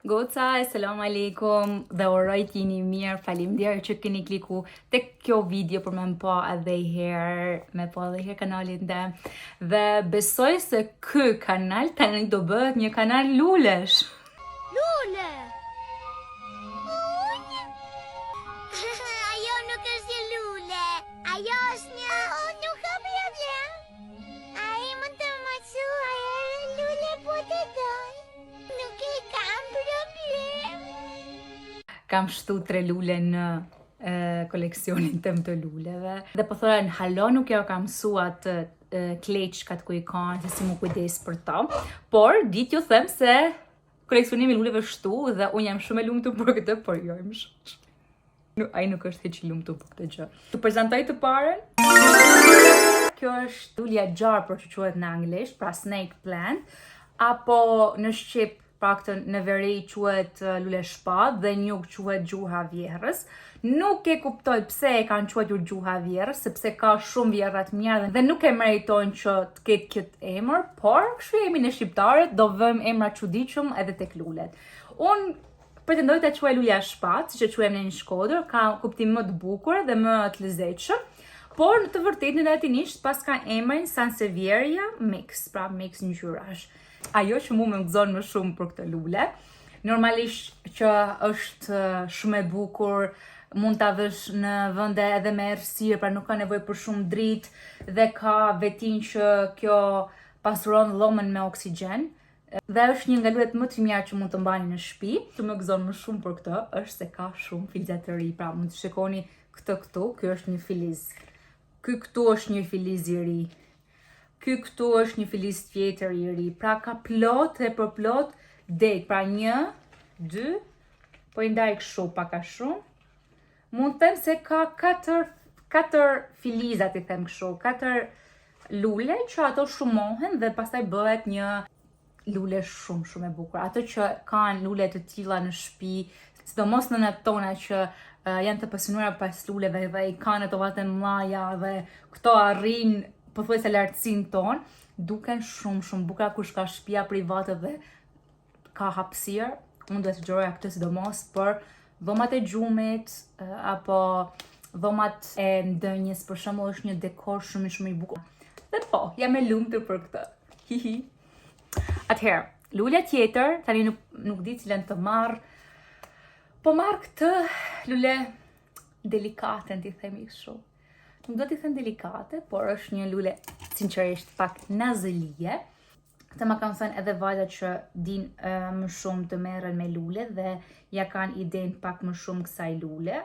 Goca, selam aleikum dhe uroj t'jeni mirë, faleminderit që keni kliku tek kjo video për me më pa edhe herë kanalin tem. Dhe besoj se ky kanal tani do bëhet një kanal lulesh. Lule! Ajo nuk është një lule. Ajo është një... nuk ka problem. Ai mund të më thuaj lule po të doj. Nuk e kam problem. Kam shtu 3 lule në koleksionin tem të luleve. Dhe po thonë, halo, nuk jo kam mësua të kleçkat ku i kanë, se si mu kujdes për ta. Por, ditë ju them se koleksionimi luleve shtu dhe unë jam shumë e lumtur për këtë, por jo im shosh. Ai nuk është hiç i lumtur për këtë gjë. Të prezantoj të parën. Kjo është lulja gjarpër që quhet në anglisht, pra snake plant, apo në shqip paktën në veri quhet lule shpat dhe nuk quhet gjuha vjerrës. Nuk e kuptoj pse e kanë quajtur gjuha vjerrës, sepse ka shumë vjerra të mira dhe nuk e meritojnë që të ketë këtë emër, por kështu jemi në shqiptarët, do vëmë emra çuditshëm edhe tek lulet. Unë pretendoj ta quaj lulja shpat, siç e quajmë në një Shkodër, ka kuptim më të bukur dhe më të lezetshëm. Por në të vërtetë në latinisht pas ka emrin Sansevieria mix, pra mix ngjyrash. Ajo që mu më gëzon më shumë për këtë lule, normalisht që është shumë e bukur, mund ta vësh në vende edhe me errësirë, pra nuk ka nevojë për shumë dritë dhe ka vetin që kjo pasuron dhomën me oksigjen. Dhe është një nga lulet më të mira që mund të mbani në shtëpi. Që më gëzon më shumë për këtë është se ka shumë filiza të ri. Pra mund të shikoni këtë këtu, ky është një filiz. Ky këtu është një filiz i ri. Ky këtu është një filiz tjetër i ri. Pra ka plot dhe për plot det. Pra 1, 2, po i ndaj kështu pak a shumë. Mund të them se ka 4 filizat, i them kështu, 4 lule që ato shumohen dhe pastaj bëhet një lule shumë e bukur. Ato që kanë lule të tilla në shtëpi, sidomos nënat tona që janë të pasionuara pas luleve dhe i kanë ato vate mëdha dhe këto arrin pothuajse lartësinë tonë, duken shumë bukura kur shka shtëpia private dhe ka hapësirë. Unë duhet të gjoroja këtë sidomos për dhomat e gjumit apo dhomat e ndënjes, për shembull, është një dekor shumë i bukur. Dhe po, jam e lumtur për këtë. Hihi. Atëherë, lulja tjetër, tani nuk di cilën të marr. Po marr këtë lule delikate, t'i themi kështu. Nuk do t'i them delikate, por është një lule sinqerisht pak nazëlie. Këtë ma kam thënë edhe vajzat që din më shumë të merren me lule dhe ja kanë idenë pak më shumë kësaj lule.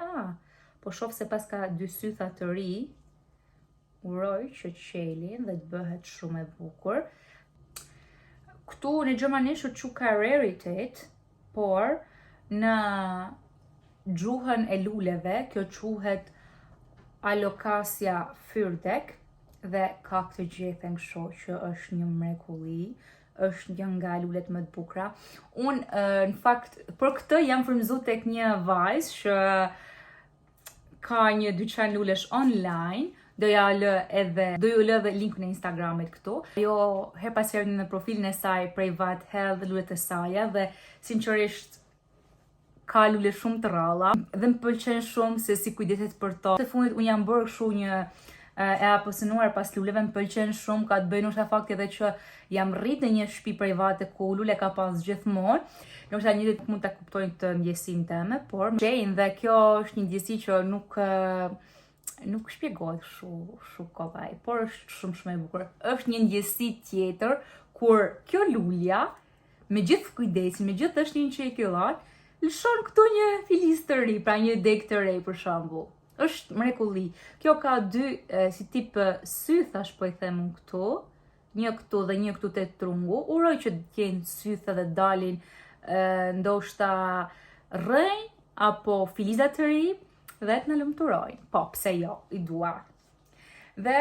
Po shoh se pas ka 2 sytha të ri, uroj që qelin dhe të bëhet shumë e bukur. Këtu në gjermanisht u quka raritet, por në gjuhën e luleve kjo quhet Alocasia fyrdek dhe ka këtë gjethen kështu që është një mrekulli, është një nga lulet më të bukura. Unë në fakt për këtë jam frymëzuar tek një vajzë që ka një dyqan lulesh online. Do ju lë dhe linkun e Instagramit këtu. Jo her pas herë në profilin e saj privat hedh lulet e saj dhe sinqerisht ka lule shumë të ralla dhe më pëlqen shumë se si kujdeset për to. Të fundit unë jam bërë kështu një e apasionuar pas luleve, më pëlqen shumë, ka të bëjë ndoshta fakti edhe që jam rrit në një shtëpi private ku lule ka pas gjithmonë. Ndoshta njerëzit mund ta kuptojnë të ndjesinë time, por më gjejnë dhe kjo është një ndjesi që nuk shpjegohet shumë kollaj, por është shumë e bukur. Është një ndjesi tjetër kur kjo lulja me gjithë kujdesin, me gjithë është një që e killat, lëshon këtu një filiz të ri, pra një deg të re për shembull. Është mrekulli. Kjo ka 2 si tip sythash, po i them unë këtu, një këtu dhe një këtu te trungu. Uroj që të jenë sytha dhe dalin ndoshta rrënjë apo filiza të ri dhe të në lumturojnë. Po, pse jo, i dua. Dhe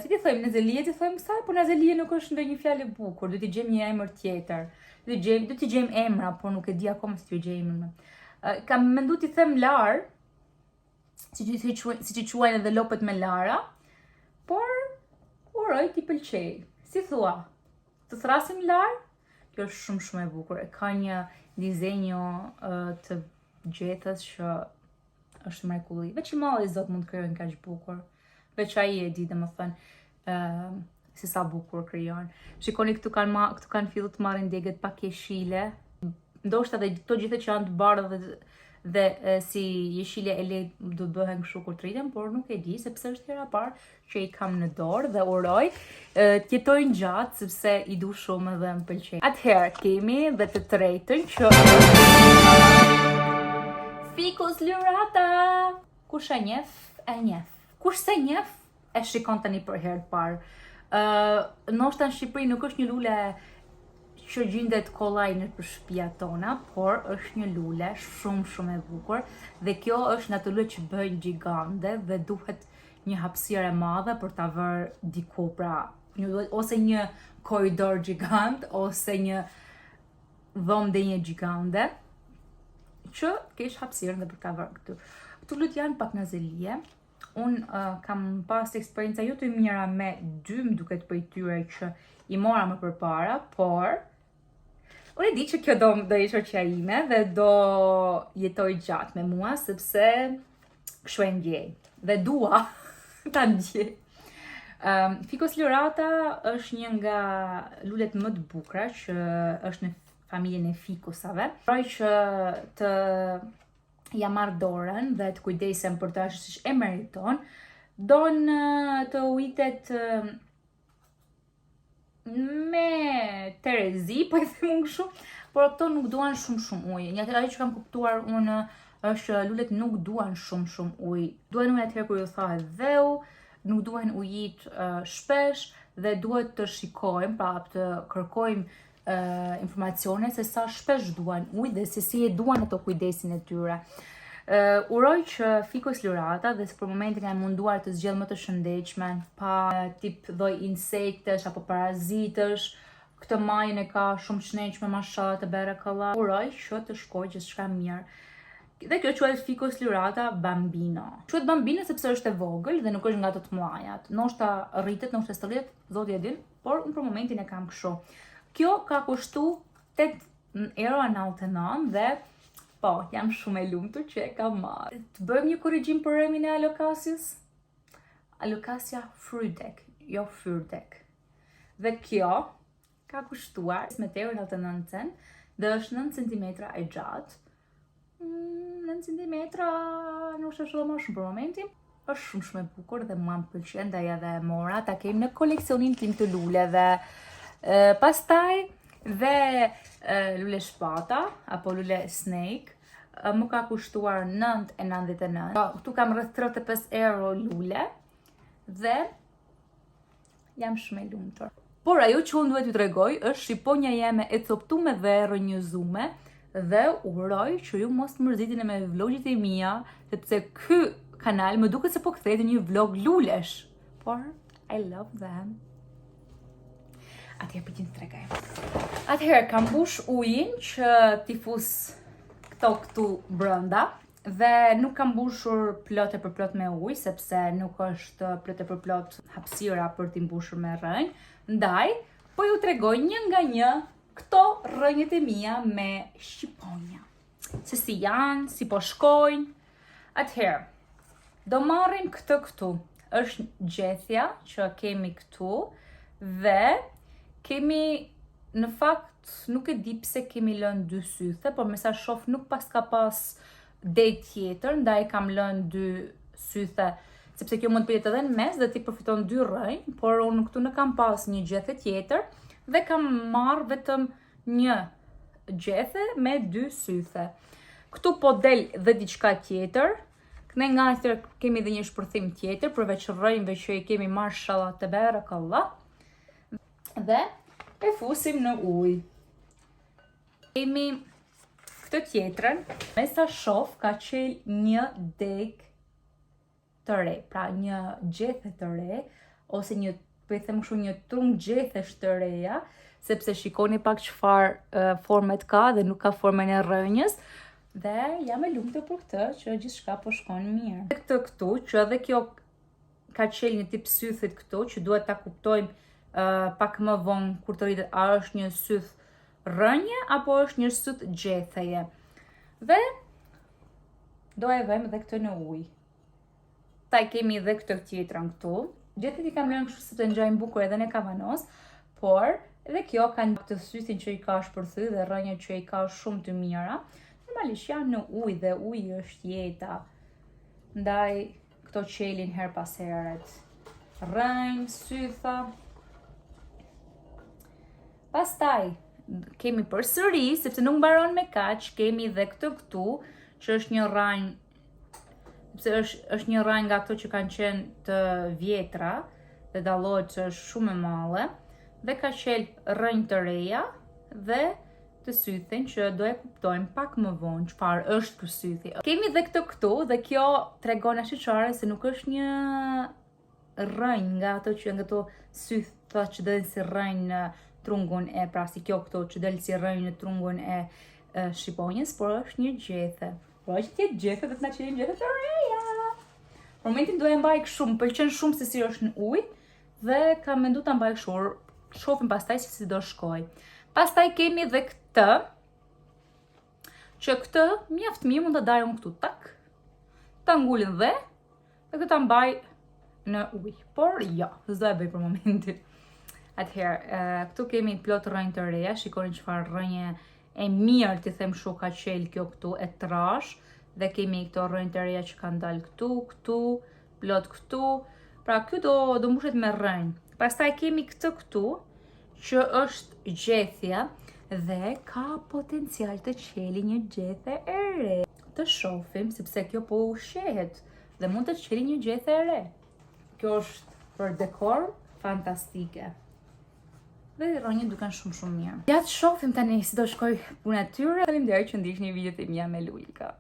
si ti thojmë, nazelie ti thojmë kësaj, por nazelie nuk është ndonjë fjalë e bukur, do t'i gjejmë një emër tjetër. Do t'i gjejmë emra, por nuk e di akoma si t'ju gjejmë. Kam menduar t'i them lar, si që quajnë edhe lopët me lara, por uroj t'i pëlqej. Si thua, të thrasim lar? Kjo është shumë e bukur. E ka një dizenjo të gjethës që është mrekulli. Veç i malli Zot mund të krijojnë kaq bukur. Veç ai e di, domethënë, se sa bukur krijon. Shikoni këtu kanë filluar të marrin degët pa jeshile. Ndoshta dhe këto gjithë që janë të bardha dhe si jeshile e lehtë do bëhen kështu kur triten, por nuk e di sepse është hera parë që i kam në dorë dhe uroj të jetojnë gjatë sepse i du shumë dhe më pëlqejnë. Atëherë kemi dhe të tretën që Ficus lyrata. Kush e njeh, e njeh. Kush se njeh, e shikon tani për herë të parë. Ndoshta në Shqipëri nuk është një lule që gjendet kollaj në shtëpiat tona, por është një lule shumë e bukur dhe kjo është nga ato lule që bëjnë gjigande dhe duhet një hapësirë e madhe për ta vërë diku, pra ose një korridor gjigant ose një dhomdenje gjigande që kesh hapësirën dhe për ta vërë këtu. Këtu lulet janë pak nazelie. Unë kam pas eksperjenca jo të mira me dy, më duket për tyre që i mora më përpara, por unë e di që kjo do ishte që ime dhe do jetoj gjatë me mua, sepse kështu e ndjej dhe dua ta ndjej. Ficus lyrata është një nga lulet më të bukura që është në familjen e ficusave. Proj që të ja marr dorën dhe të kujdesem për të ashtu siç e meriton, don të ujitet me terezi, po e them kështu, por ato nuk duan shumë ujë. Një ajo që kam kuptuar unë është që lulet nuk duan shumë ujë. Duan ujë atëherë kur ju thahet dheu, nuk duhen ujit shpesh dhe duhet të shikojmë, pra të kërkojmë informacione se sa shpesh duan ujë dhe se si e duan ato kujdesin e tyre. Uroj që Ficus lyrata dhe për momentin kanë munduar të zgjidh më të shëndetshme, pa tip lloj insektesh apo parazitësh. Këtë majën e ka shumë të shëndetshme, mashallah te berekallah. Uroj që të shkojë gjithçka mirë. Dhe kjo quhet Ficus lyrata bambino. Quhet bambino sepse është e vogël dhe nuk është nga ato të mëdhajat. Ndoshta rritet, ndoshta stëllet, zoti e din, por unë për momentin e kam kështu. Kjo ka kushtu 8,99 dhe po, jam shumë e lumtur që e kam marrë. Të bëjmë një korrigjim për emrin e Alocasius? Alocasia frydek, jo fyrdek. Dhe kjo ka kushtuar 8,99 cent dhe është 9 cm e gjatë. 9 cm nuk është shumë më shumë për momentin. Është shumë e bukur dhe mua më pëlqen dhe ja dhe mora ta kemi në koleksionin tim të luleve. Pastaj dhe lule shpata apo lule snake më ka kushtuar 9,99. Këtu kam rreth 35 euro lule dhe jam shumë e lumtur. Por ajo që unë duhet t'ju tregoj është shqiponja jeme e coptume dhe e rrënjëzume dhe uroj që ju mos të mërzitini me vlogjet e mia, sepse ky kanal më duket se po kthehet një vlog lulesh. Por I love them. Atëherë për që të tregoj. Atëherë kam mbush ujin që t'i fus këtu brenda dhe nuk kam mbushur plot e përplot me ujë sepse nuk është plot e përplot hapësira për t'i mbushur me rrënjë. Ndaj, po ju tregoj një nga një këto rrënjët e mia me shqiponja. Se si janë, si po shkojnë. Atëherë, do marrim këtë këtu. Është gjethja që kemi këtu dhe kemi, në fakt, nuk e di pse kemi lënë 2 sythe, por me sa shoh nuk ka pas det tjetër, ndaj kam lënë 2 sythe, sepse kjo mund të jetë edhe në mes dhe ti përfiton 2 rrënjë, por unë këtu nuk kam pas një gjethe tjetër dhe kam marrë vetëm një gjethe me 2 sythe. Këtu po del dhe diçka tjetër. Ne nga tjetër kemi dhe një shpërthim tjetër, përveç rrënjëve që i kemi mashallah te berekallah. Dhe e fusim në ujë. Kemi këtë tjetrën, me sa shoh ka qel një deg të re, pra një gjethe të re, ose një, po i them kështu, një trumë gjethesh të reja, sepse shikoni pak çfarë formet ka dhe nuk ka formën e rrënjës. Dhe jam e lumtur për këtë që gjithçka po shkon mirë. Këtë këtu që edhe kjo ka qel një tip sythit këtu që duhet ta kuptojmë pak më vonë kur të rritet a është një syth rënje apo është një syt gjetheje. Dhe do e vëmë dhe këtë në ujë. Ta kemi dhe këtë tjetrën këtu. Gjethet i kam lënë kështu se të ngjajnë bukur edhe në kavanos, por edhe kjo ka këtë sytin që i ka shpërthy dhe rënjët që i ka shumë të mira. Normalisht janë në ujë dhe uji është jeta. Ndaj këto qelin her pas heret. Rënjë, sytha. Pastaj kemi përsëri, sepse nuk mbaron me kaq, kemi dhe këtë këtu, që është një rënjë, sepse është një rënjë nga ato që kanë qenë të vjetra dhe dallohet që është shumë e madhe dhe ka qel rënjë të reja dhe të sythin që do e kuptojmë pak më vonë çfarë është ky sythi. Kemi dhe këtë këtu dhe kjo tregon ashtuçare se nuk është një rënjë nga ato që nga ato sytha që dalin si rënjë në trungun e pra si kjo këtu që del si rënjë në trungun e shqiponjës, por është një gjethe. Po është tjetë gjethe dhe të na qenë gjethe të reja. Për momentin do e mbaj shumë, pëlqen shumë se si është në ujë dhe kam menduar ta mbaj kështu. Shohim pastaj se si do shkoj. Pastaj kemi edhe këtë, që këtë mjaft mirë mund ta daj unë këtu tak. Ta ngulin dhe këtë ta mbaj në ujë. Por jo, s'do e bëj për momentin. Atëherë, këtu kemi plot rënjë të reja, shikoni çfarë rënje e mirë të them shu ka qel kjo këtu e trash dhe kemi këto rënjë të reja që kanë dalë këtu, plot këtu. Pra ky do mbushet me rënjë. Pastaj kemi këtë këtu që është gjethja dhe ka potencial të qeli një gjethe e re. Të shohim sepse kjo po ushqehet dhe mund të qeli një gjethe e re. Kjo është për dekor fantastike. Dhe rënjët duken shumë mirë. Ja të shohim tani si do shkoj puna e tyre. Faleminderit që ndiqni videot e mia me Lulika.